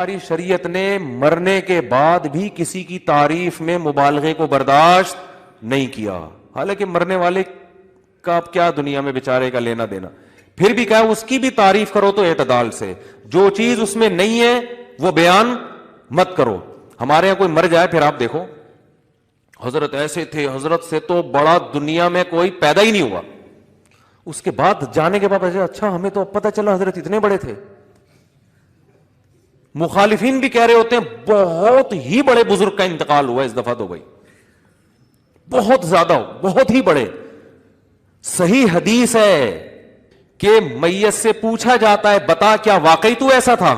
ہماری شریعت نے مرنے کے بعد بھی کسی کی تعریف میں مبالغے کو برداشت نہیں کیا، حالانکہ مرنے والے کا اب کیا دنیا میں بیچارے کا لینا دینا، پھر بھی کہا اس کی بھی تعریف کرو تو اعتدال سے، جو چیز اس میں نہیں ہے وہ بیان مت کرو۔ ہمارے یہاں کوئی مر جائے پھر آپ دیکھو حضرت ایسے تھے، حضرت سے تو بڑا دنیا میں کوئی پیدا ہی نہیں ہوا، اس کے بعد جانے کے بعد اچھا ہمیں تو اب پتہ چلا حضرت اتنے بڑے تھے۔ مخالفین بھی کہہ رہے ہوتے ہیں بہت ہی بڑے بزرگ کا انتقال ہوا اس دفعہ تو بھائی، بہت زیادہ، بہت ہی بڑے۔ صحیح حدیث ہے کہ میت سے پوچھا جاتا ہے بتا کیا واقعی تو ایسا تھا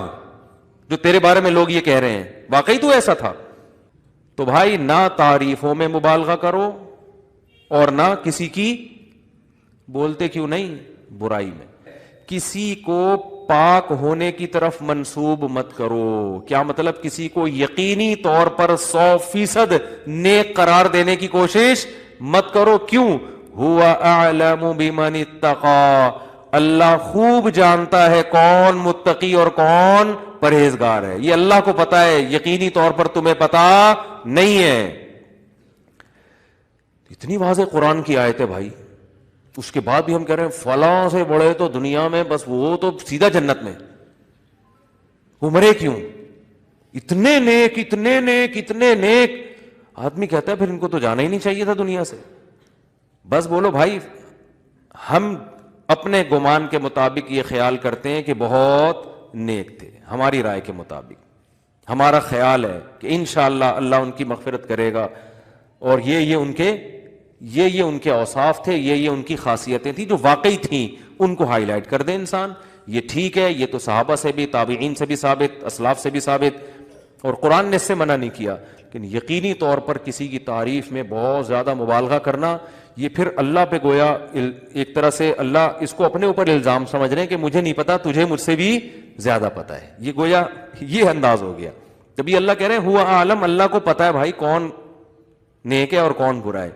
جو تیرے بارے میں لوگ یہ کہہ رہے ہیں، واقعی تو ایسا تھا؟ تو بھائی نہ تعریفوں میں مبالغہ کرو اور نہ کسی کی، بولتے کیوں نہیں، برائی میں۔ کسی کو پاک ہونے کی طرف منسوب مت کرو، کیا مطلب؟ کسی کو یقینی طور پر 100% نیک قرار دینے کی کوشش مت کرو۔ کیوں؟ ہوا اعلم بمن اتقى، اللہ خوب جانتا ہے کون متقی اور کون پرہیزگار ہے، یہ اللہ کو پتا ہے، یقینی طور پر تمہیں پتا نہیں ہے۔ اتنی واضح قرآن کی آیت ہے بھائی، اس کے بعد بھی ہم کہہ رہے ہیں فلاں سے بڑے تو دنیا میں بس وہ تو سیدھا جنت میں، وہ مرے کیوں؟ اتنے نیک، اتنے نیک، اتنے نیک، آدمی کہتا ہے پھر ان کو تو جانا ہی نہیں چاہیے تھا دنیا سے۔ بس بولو بھائی، ہم اپنے گمان کے مطابق یہ خیال کرتے ہیں کہ بہت نیک تھے، ہماری رائے کے مطابق ہمارا خیال ہے کہ انشاءاللہ اللہ ان کی مغفرت کرے گا، اور یہ ان کے اوصاف تھے، یہ ان کی خاصیتیں تھیں جو واقعی تھیں، ان کو ہائی لائٹ کر دے انسان۔ یہ ٹھیک ہے، یہ تو صحابہ سے بھی، تابعین سے بھی ثابت، اسلاف سے بھی ثابت، اور قرآن نے اس سے منع نہیں کیا۔ لیکن یقینی طور پر کسی کی تعریف میں بہت زیادہ مبالغہ کرنا، یہ پھر اللہ پہ گویا ایک طرح سے اللہ اس کو اپنے اوپر الزام سمجھ رہے ہیں کہ مجھے نہیں پتا، تجھے مجھ سے بھی زیادہ پتا ہے، یہ گویا یہ انداز ہو گیا۔ تبھی اللہ کہہ رہے ہیں ہوا عالم، اللہ کو پتا ہے بھائی کون نیک ہے اور کون برا ہے۔